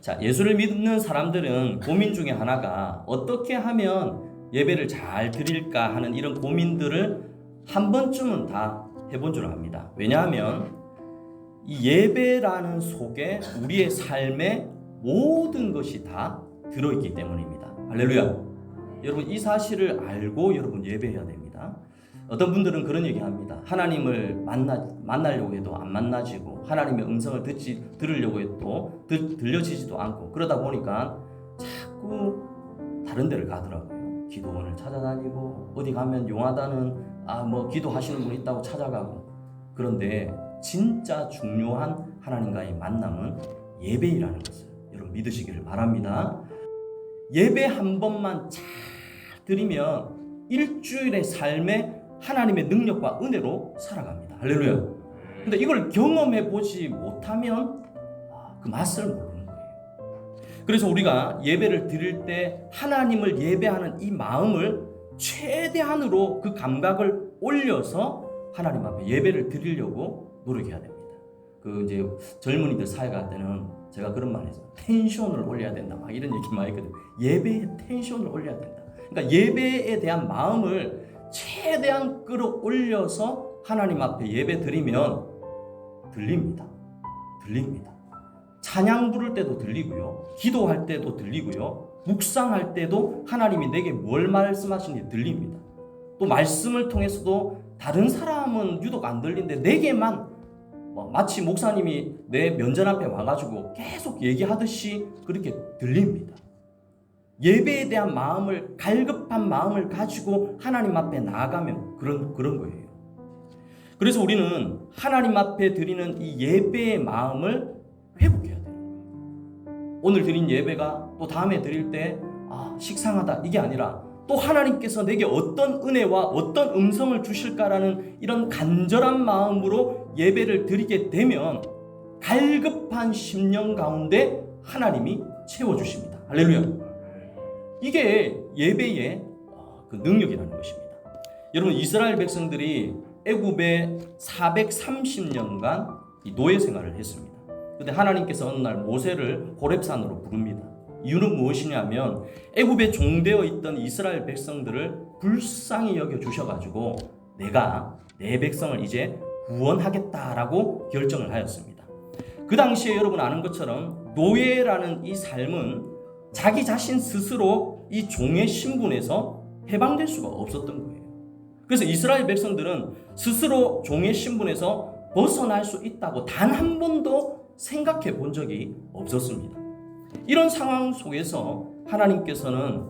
자, 예수를 믿는 사람들은 고민 중에 하나가 어떻게 하면 예배를 잘 드릴까 하는 이런 고민들을 한 번쯤은 다 해본 줄 압니다. 왜냐하면 이 예배라는 속에 우리의 삶의 모든 것이 다 들어있기 때문입니다. 할렐루야. 여러분, 이 사실을 알고 여러분 예배해야 됩니다. 어떤 분들은 그런 얘기합니다. 하나님을 만나려고 해도 안 만나지고 하나님의 음성을 들으려고 해도 들려지지도 않고, 그러다 보니까 자꾸 다른 데를 가더라고요. 기도원을 찾아다니고 어디 가면 용하다는 기도하시는 분 있다고 찾아가고. 그런데 진짜 중요한 하나님과의 만남은 예배이라는 것을 여러분 믿으시기를 바랍니다. 예배 한 번만 잘 드리면 일주일의 삶에 하나님의 능력과 은혜로 살아갑니다. 할렐루야. 근데 이걸 경험해 보지 못하면 그 맛을 모르는 거예요. 그래서 우리가 예배를 드릴 때 하나님을 예배하는 이 마음을 최대한으로 그 감각을 올려서 하나님 앞에 예배를 드리려고 노력해야 됩니다. 이제 젊은이들 사회 갈 때는 제가 그런 말 했어요. 텐션을 올려야 된다. 막 이런 얘기 많이 했거든요. 예배의 텐션을 올려야 된다. 그러니까 예배에 대한 마음을 최대한 끌어올려서 하나님 앞에 예배 드리면 들립니다. 찬양 부를 때도 들리고요. 기도할 때도 들리고요. 묵상할 때도 하나님이 내게 뭘 말씀하시는지 들립니다. 또 말씀을 통해서도 다른 사람은 유독 안 들리는데 내게만 마치 목사님이 내 면전 앞에 와가지고 계속 얘기하듯이 그렇게 들립니다. 예배에 대한 마음을, 갈급한 마음을 가지고 하나님 앞에 나아가면 그런 거예요. 그래서 우리는 하나님 앞에 드리는 이 예배의 마음을 회복해야 되는 거예요. 오늘 드린 예배가 또 다음에 드릴 때 식상하다 이게 아니라 또 하나님께서 내게 어떤 은혜와 어떤 음성을 주실까라는 이런 간절한 마음으로 예배를 드리게 되면 갈급한 심령 가운데 하나님이 채워주십니다. 할렐루야. 이게 예배의 그 능력이라는 것입니다. 여러분, 이스라엘 백성들이 애굽에 430년간 노예 생활을 했습니다. 그런데 하나님께서 어느 날 모세를 호렙산으로 부릅니다. 이유는 무엇이냐면 애굽에 종되어 있던 이스라엘 백성들을 불쌍히 여겨주셔가지고 내가 내 백성을 이제 구원하겠다라고 결정을 하였습니다. 그 당시에 여러분 아는 것처럼 노예라는 이 삶은 자기 자신 스스로 이 종의 신분에서 해방될 수가 없었던 거예요. 그래서 이스라엘 백성들은 스스로 종의 신분에서 벗어날 수 있다고 단 한 번도 생각해 본 적이 없었습니다. 이런 상황 속에서 하나님께서는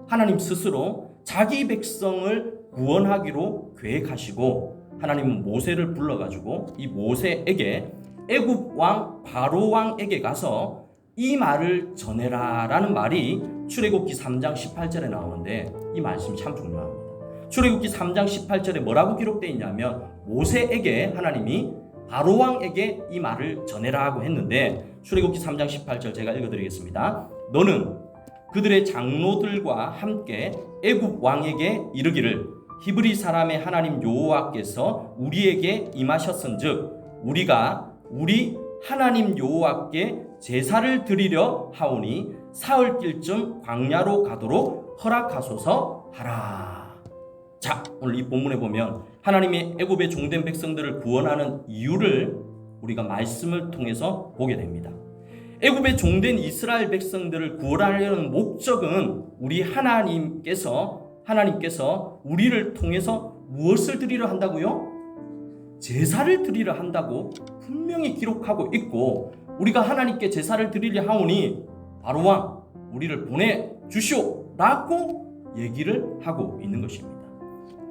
하나님 스스로 자기 백성을 구원하기로 계획하시고 하나님은 모세를 불러가지고 이 모세에게 애굽 왕 바로 왕에게 가서 이 말을 전해라 라는 말이 출애굽기 3장 18절에 나오는데 이 말씀이 참 중요합니다. 출애굽기 3장 18절에 뭐라고 기록되어 있냐면 모세에게 하나님이 바로 왕에게 이 말을 전해라 하고 했는데 출애굽기 3장 18절 제가 읽어드리겠습니다. 너는 그들의 장로들과 함께 애굽 왕에게 이르기를 히브리 사람의 하나님 여호와께서 우리에게 임하셨은즉 우리가 우리 하나님 여호와께 제사를 드리려 하오니 사흘길쯤 광야로 가도록 허락하소서 하라. 자, 오늘 이 본문에 보면 하나님이 애굽의 종된 백성들을 구원하는 이유를 우리가 말씀을 통해서 보게 됩니다. 애굽의 종된 이스라엘 백성들을 구원하려는 목적은 우리 하나님께서 우리를 통해서 무엇을 드리려 한다고요? 제사를 드리려 한다고 분명히 기록하고 있고 우리가 하나님께 제사를 드리려 하오니 바로 왕 우리를 보내주시오 라고 얘기를 하고 있는 것입니다.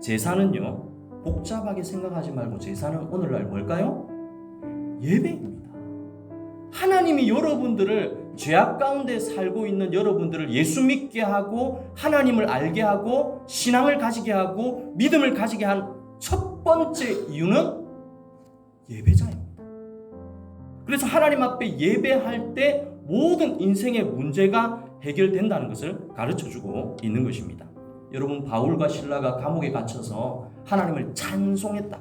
제사는요 복잡하게 생각하지 말고 제사는 오늘날 뭘까요? 예배입니다. 하나님이 여러분들을 죄악 가운데 살고 있는 여러분들을 예수 믿게 하고 하나님을 알게 하고 신앙을 가지게 하고 믿음을 가지게 한 첫 번째 이유는 예배자입니다. 그래서 하나님 앞에 예배할 때 모든 인생의 문제가 해결된다는 것을 가르쳐주고 있는 것입니다. 여러분, 바울과 실라가 감옥에 갇혀서 하나님을 찬송했다.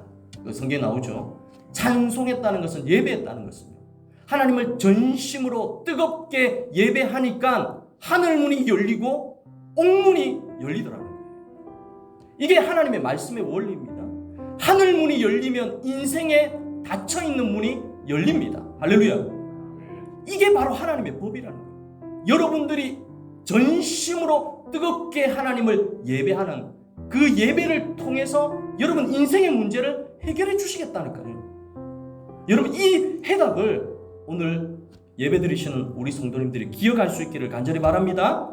성경에 나오죠. 찬송했다는 것은 예배했다는 것입니다. 하나님을 전심으로 뜨겁게 예배하니까 하늘문이 열리고 옥문이 열리더라고요. 이게 하나님의 말씀의 원리입니다. 하늘문이 열리면 인생에 닫혀있는 문이 열립니다. 할렐루야. 이게 바로 하나님의 법이라는 거예요. 여러분들이 전심으로 뜨겁게 하나님을 예배하는 그 예배를 통해서 여러분 인생의 문제를 해결해 주시겠다니까요. 여러분 이 해답을 오늘 예배 드리시는 우리 성도님들이 기억할 수 있기를 간절히 바랍니다.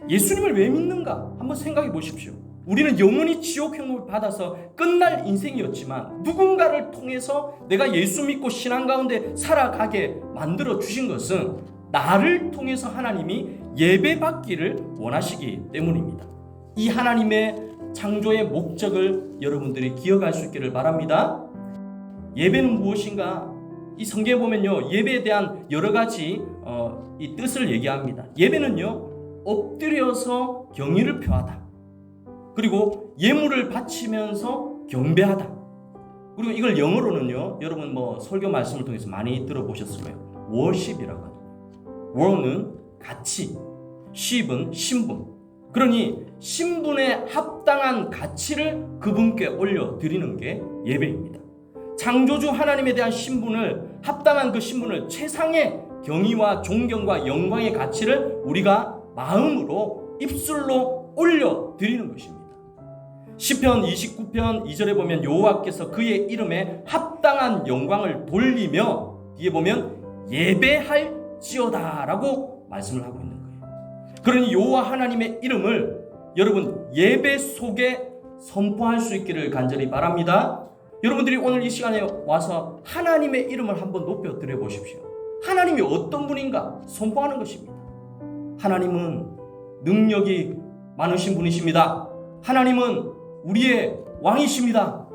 예수님을 왜 믿는가 한번 생각해 보십시오. 우리는 영원히 지옥 형벌을 받아서 끝날 인생이었지만 누군가를 통해서 내가 예수 믿고 신앙 가운데 살아가게 만들어 주신 것은 나를 통해서 하나님이 예배받기를 원하시기 때문입니다. 이 하나님의 창조의 목적을 여러분들이 기억할 수 있기를 바랍니다. 예배는 무엇인가? 이 성경에 보면요, 예배에 대한 여러 가지 이 뜻을 얘기합니다. 예배는요, 엎드려서 경의를 표하다. 그리고 예물을 바치면서 경배하다. 그리고 이걸 영어로는요, 여러분 설교 말씀을 통해서 많이 들어보셨을 거예요. worship이라고 합니다. wor는 가치, ship은 신분. 그러니 신분에 합당한 가치를 그분께 올려드리는 게 예배입니다. 창조주 하나님에 대한 신분을, 합당한 그 신분을 최상의 경의와 존경과 영광의 가치를 우리가 마음으로 입술로 올려드리는 것입니다. 시편 29편 2절에 보면 여호와께서 그의 이름에 합당한 영광을 돌리며 뒤에 보면 예배할지어다 라고 말씀을 하고 있는 거예요. 그러니 여호와 하나님의 이름을 여러분 예배 속에 선포할 수 있기를 간절히 바랍니다. 여러분들이 오늘 이 시간에 와서 하나님의 이름을 한번 높여 드려 보십시오. 하나님이 어떤 분인가 선포하는 것입니다. 하나님은 능력이 많으신 분이십니다. 하나님은 우리의 왕이십니다.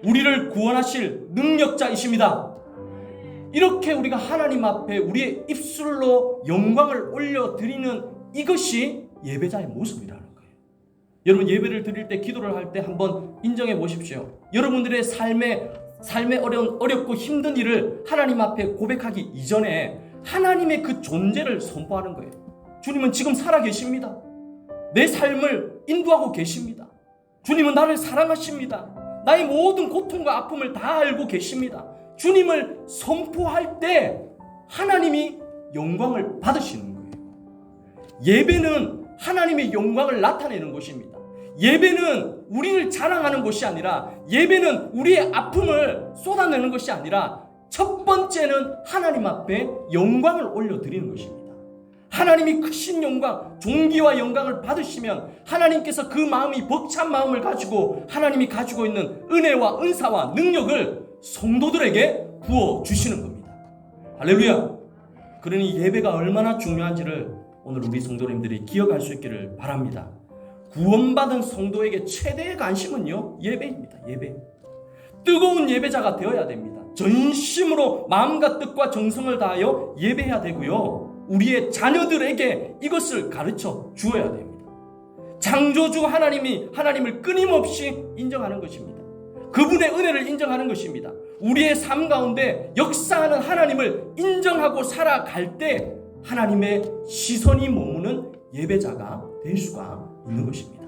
우리를 구원하실 능력자이십니다. 이렇게 우리가 하나님 앞에 우리의 입술로 영광을 올려드리는 이것이 예배자의 모습이라는 거예요. 여러분 예배를 드릴 때, 기도를 할 때 한번 인정해 보십시오. 여러분들의 삶에 어렵고 힘든 일을 하나님 앞에 고백하기 이전에 하나님의 그 존재를 선포하는 거예요. 주님은 지금 살아 계십니다. 내 삶을 인도하고 계십니다. 주님은 나를 사랑하십니다. 나의 모든 고통과 아픔을 다 알고 계십니다. 주님을 선포할 때 하나님이 영광을 받으시는 거예요. 예배는 하나님의 영광을 나타내는 것입니다. 예배는 우리를 자랑하는 것이 아니라, 예배는 우리의 아픔을 쏟아내는 것이 아니라 첫 번째는 하나님 앞에 영광을 올려드리는 것입니다. 하나님이 크신 영광, 존귀와 영광을 받으시면 하나님께서 그 마음이 벅찬 마음을 가지고 하나님이 가지고 있는 은혜와 은사와 능력을 성도들에게 부어주시는 겁니다. 할렐루야. 그러니 예배가 얼마나 중요한지를 오늘 우리 성도님들이 기억할 수 있기를 바랍니다. 구원받은 성도에게 최대의 관심은요, 예배입니다. 예배. 뜨거운 예배자가 되어야 됩니다. 전심으로 마음과 뜻과 정성을 다하여 예배해야 되고요, 우리의 자녀들에게 이것을 가르쳐 주어야 됩니다. 창조주 하나님이 하나님을 끊임없이 인정하는 것입니다. 그분의 은혜를 인정하는 것입니다. 우리의 삶 가운데 역사하는 하나님을 인정하고 살아갈 때 하나님의 시선이 머무는 예배자가 될 수가 있는 것입니다.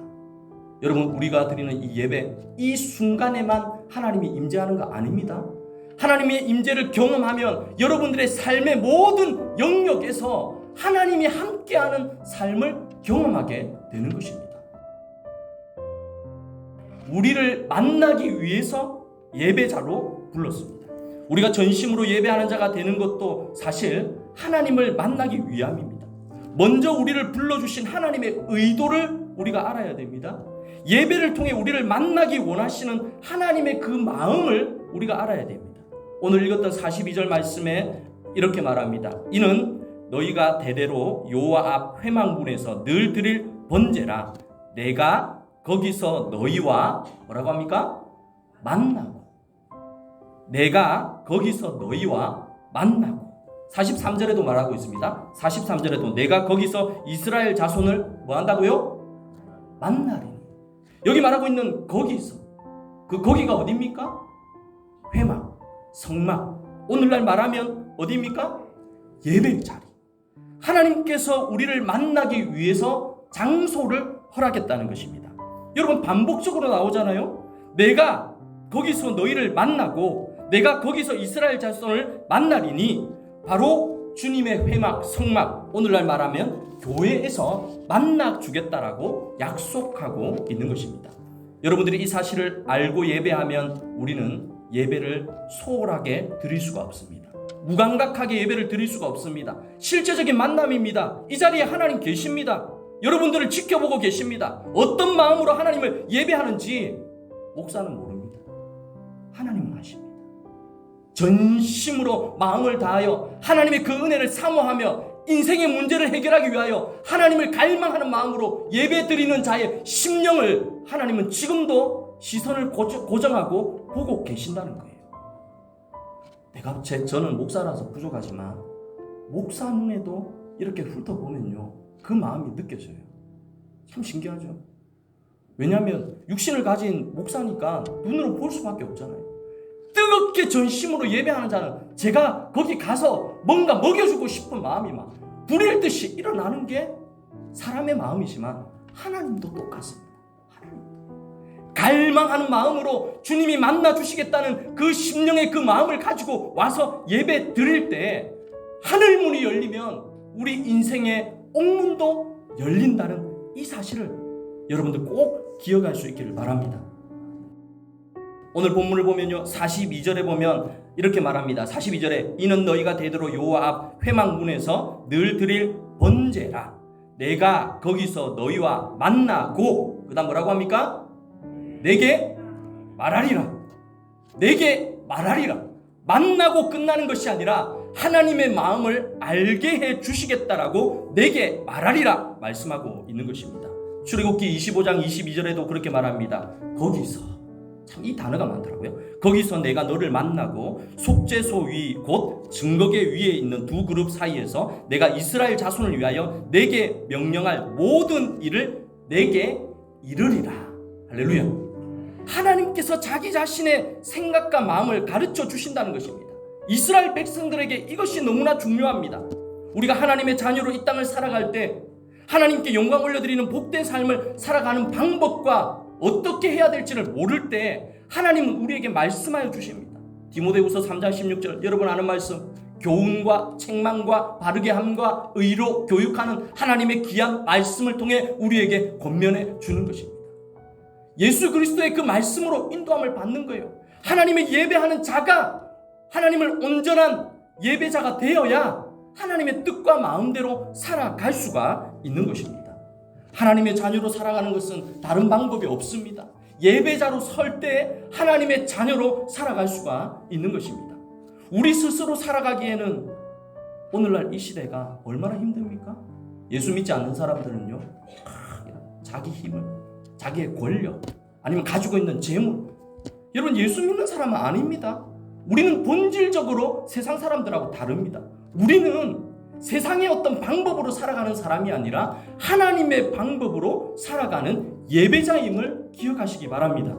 여러분 우리가 드리는 이 예배, 이 순간에만 하나님이 임재하는 거 아닙니다. 하나님의 임재를 경험하면 여러분들의 삶의 모든 영역에서 하나님이 함께하는 삶을 경험하게 되는 것입니다. 우리를 만나기 위해서 예배자로 불렀습니다. 우리가 전심으로 예배하는 자가 되는 것도 사실 하나님을 만나기 위함입니다. 먼저 우리를 불러주신 하나님의 의도를 우리가 알아야 됩니다. 예배를 통해 우리를 만나기 원하시는 하나님의 그 마음을 우리가 알아야 됩니다. 오늘 읽었던 42절 말씀에 이렇게 말합니다. 이는 너희가 대대로 여호와 앞 회막문에서 늘 드릴 번제라. 내가 거기서 너희와 뭐라고 합니까? 만나고. 내가 거기서 너희와 만나고. 43절에도 말하고 있습니다. 43절에도 내가 거기서 이스라엘 자손을 뭐 한다고요? 만나리니. 여기 말하고 있는 거기서, 그 거기가 어디입니까? 회막, 성막. 오늘날 말하면 어디입니까? 예배 자리. 하나님께서 우리를 만나기 위해서 장소를 허락했다는 것입니다. 여러분, 반복적으로 나오잖아요. 내가 거기서 너희를 만나고 내가 거기서 이스라엘 자손을 만나리니, 바로 주님의 회막, 성막, 오늘날 말하면 교회에서 만나 주겠다라고 약속하고 있는 것입니다. 여러분들이 이 사실을 알고 예배하면 우리는 예배를 소홀하게 드릴 수가 없습니다. 무감각하게 예배를 드릴 수가 없습니다. 실제적인 만남입니다. 이 자리에 하나님 계십니다. 여러분들을 지켜보고 계십니다. 어떤 마음으로 하나님을 예배하는지 목사는 모릅니다. 하나님은 아십니다. 전심으로 마음을 다하여 하나님의 그 은혜를 사모하며 인생의 문제를 해결하기 위하여 하나님을 갈망하는 마음으로 예배드리는 자의 심령을 하나님은 지금도 시선을 고정하고 보고 계신다는 거예요. 저는 목사라서 부족하지만 목사 눈에도 이렇게 훑어보면요, 그 마음이 느껴져요. 참 신기하죠. 왜냐하면 육신을 가진 목사니까 눈으로 볼 수밖에 없잖아요. 뜨겁게 전심으로 예배하는 자는 제가 거기 가서 뭔가 먹여주고 싶은 마음이 막 불일 듯이 일어나는 게 사람의 마음이지만 하나님도 똑같습니다. 갈망하는 마음으로 주님이 만나주시겠다는 그 심령의 그 마음을 가지고 와서 예배 드릴 때 하늘문이 열리면 우리 인생의 옥문도 열린다는 이 사실을 여러분들 꼭 기억할 수 있기를 바랍니다. 오늘 본문을 보면요, 42절에 보면 이렇게 말합니다. 42절에 이는 너희가 대대로 여호와 앞 회막문에서 늘 드릴 번제라. 내가 거기서 너희와 만나고, 그 다음 뭐라고 합니까? 내게 말하리라. 내게 말하리라. 만나고 끝나는 것이 아니라 하나님의 마음을 알게 해 주시겠다라고 내게 말하리라 말씀하고 있는 것입니다. 출애굽기 25장 22절에도 그렇게 말합니다. 거기서, 참 이 단어가 많더라고요. 거기서 내가 너를 만나고 속죄소 위 곧 증거계 위에 있는 두 그룹 사이에서 내가 이스라엘 자손을 위하여 내게 명령할 모든 일을 내게 이르리라. 할렐루야. 하나님께서 자기 자신의 생각과 마음을 가르쳐 주신다는 것입니다. 이스라엘 백성들에게 이것이 너무나 중요합니다. 우리가 하나님의 자녀로 이 땅을 살아갈 때 하나님께 영광 올려드리는 복된 삶을 살아가는 방법과 어떻게 해야 될지를 모를 때 하나님은 우리에게 말씀하여 주십니다. 디모데후서 3장 16절, 여러분 아는 말씀, 교훈과 책망과 바르게 함과 의로 교육하는 하나님의 귀한 말씀을 통해 우리에게 권면해 주는 것입니다. 예수 그리스도의 그 말씀으로 인도함을 받는 거예요. 하나님의 예배하는 자가 하나님을 온전한 예배자가 되어야 하나님의 뜻과 마음대로 살아갈 수가 있는 것입니다. 하나님의 자녀로 살아가는 것은 다른 방법이 없습니다. 예배자로 설 때 하나님의 자녀로 살아갈 수가 있는 것입니다. 우리 스스로 살아가기에는 오늘날 이 시대가 얼마나 힘듭니까? 예수 믿지 않는 사람들은요, 자기 힘을, 자기의 권력, 아니면 가지고 있는 재물, 여러분 예수 믿는 사람은 아닙니다. 우리는 본질적으로 세상 사람들하고 다릅니다. 우리는 세상의 어떤 방법으로 살아가는 사람이 아니라 하나님의 방법으로 살아가는 예배자임을 기억하시기 바랍니다.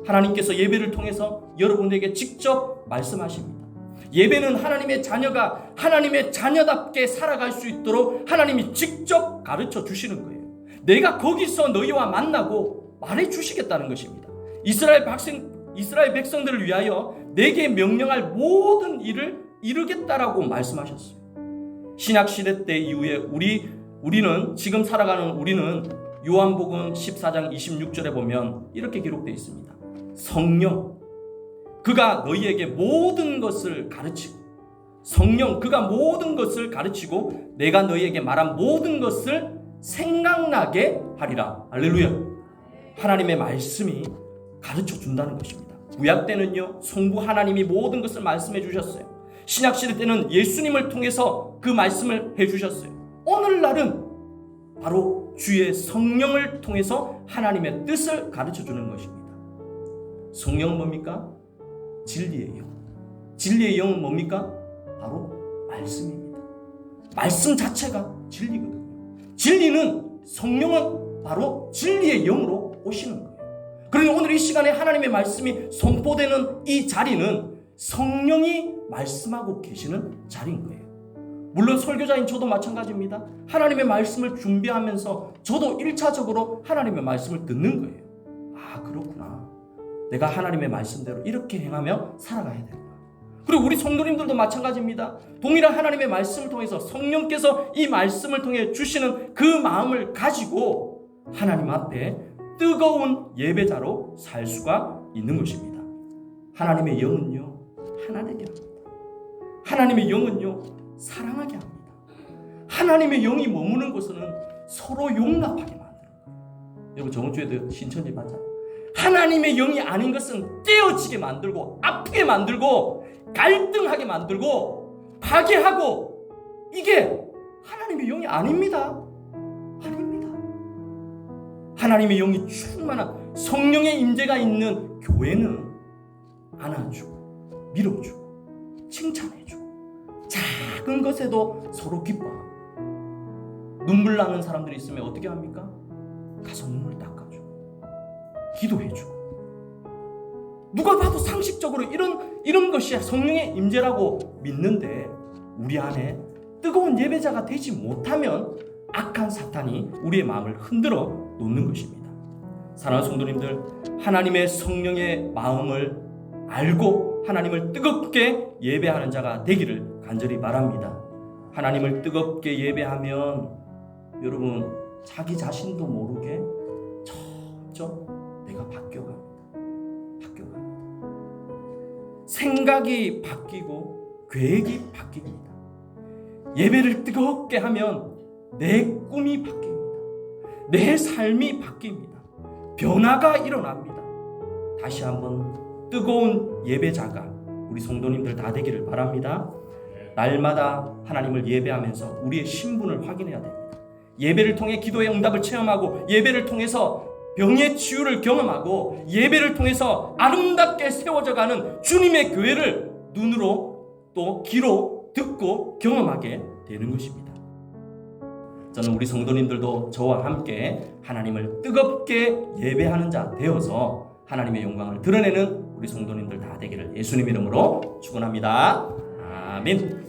하나님께서 예배를 통해서 여러분에게 직접 말씀하십니다. 예배는 하나님의 자녀가 하나님의 자녀답게 살아갈 수 있도록 하나님이 직접 가르쳐 주시는 거예요. 내가 거기서 너희와 만나고 말해 주시겠다는 것입니다. 이스라엘 백성들을 위하여 내게 명령할 모든 일을 이루겠다라고 말씀하셨어요. 신약시대 때 이후에 우리는 지금 살아가는 우리는 요한복음 14장 26절에 보면 이렇게 기록되어 있습니다. 성령 그가 너희에게 모든 것을 가르치고, 성령 그가 모든 것을 가르치고 내가 너희에게 말한 모든 것을 생각나게 하리라. 할렐루야. 하나님의 말씀이 가르쳐 준다는 것입니다. 구약 때는요, 성부 하나님이 모든 것을 말씀해 주셨어요. 신약시대 때는 예수님을 통해서 그 말씀을 해주셨어요. 오늘날은 바로 주의 성령을 통해서 하나님의 뜻을 가르쳐주는 것입니다. 성령은 뭡니까? 진리의 영. 진리의 영은 뭡니까? 바로 말씀입니다. 말씀 자체가 진리거든요. 진리는, 성령은 바로 진리의 영으로 오시는 거예요. 그러니 오늘 이 시간에 하나님의 말씀이 선포되는 이 자리는 성령이 말씀하고 계시는 자리인 거예요. 물론 설교자인 저도 마찬가지입니다. 하나님의 말씀을 준비하면서 저도 1차적으로 하나님의 말씀을 듣는 거예요. 아, 그렇구나. 내가 하나님의 말씀대로 이렇게 행하며 살아가야 되구나. 그리고 우리 성도님들도 마찬가지입니다. 동일한 하나님의 말씀을 통해서 성령께서 이 말씀을 통해 주시는 그 마음을 가지고 하나님 앞에 뜨거운 예배자로 살 수가 있는 것입니다. 하나님의 영은요, 하나되게 합니다. 하나님의 영은요, 사랑하게 합니다. 하나님의 영이 머무는 곳은 서로 용납하게 만드는 거예요. 여러분, 저번 주에도 신천지 맞아. 하나님의 영이 아닌 것은 깨어지게 만들고 아프게 만들고 갈등하게 만들고 파괴하고, 이게 하나님의 영이 아닙니다. 아닙니다. 하나님의 영이 충만한 성령의 임재가 있는 교회는 안아주고 밀어주고 칭찬해주고 작은 것에도 서로 기뻐하고, 눈물 나는 사람들이 있으면 어떻게 합니까? 가서 눈물 닦아주고 기도해주고. 누가 봐도 상식적으로 이런 것이 성령의 임재라고 믿는데, 우리 안에 뜨거운 예배자가 되지 못하면 악한 사탄이 우리의 마음을 흔들어 놓는 것입니다. 사랑하는 성도님들, 하나님의 성령의 마음을 알고 하나님을 뜨겁게 예배하는 자가 되기를 간절히 바랍니다. 하나님을 뜨겁게 예배하면 여러분, 자기 자신도 모르게 점점 내가 바뀌어갑니다. 생각이 바뀌고 계획이 바뀝니다. 예배를 뜨겁게 하면 내 꿈이 바뀝니다. 내 삶이 바뀝니다. 변화가 일어납니다. 다시 한번 뜨거운 예배자가 우리 성도님들 다 되기를 바랍니다. 날마다 하나님을 예배하면서 우리의 신분을 확인해야 됩니다. 예배를 통해 기도의 응답을 체험하고, 예배를 통해서 병의 치유를 경험하고, 예배를 통해서 아름답게 세워져가는 주님의 교회를 눈으로 또 귀로 듣고 경험하게 되는 것입니다. 저는 우리 성도님들도 저와 함께 하나님을 뜨겁게 예배하는 자 되어서 하나님의 영광을 드러내는 우리 성도님들 다 되기를 예수님 이름으로 축원합니다. 아멘.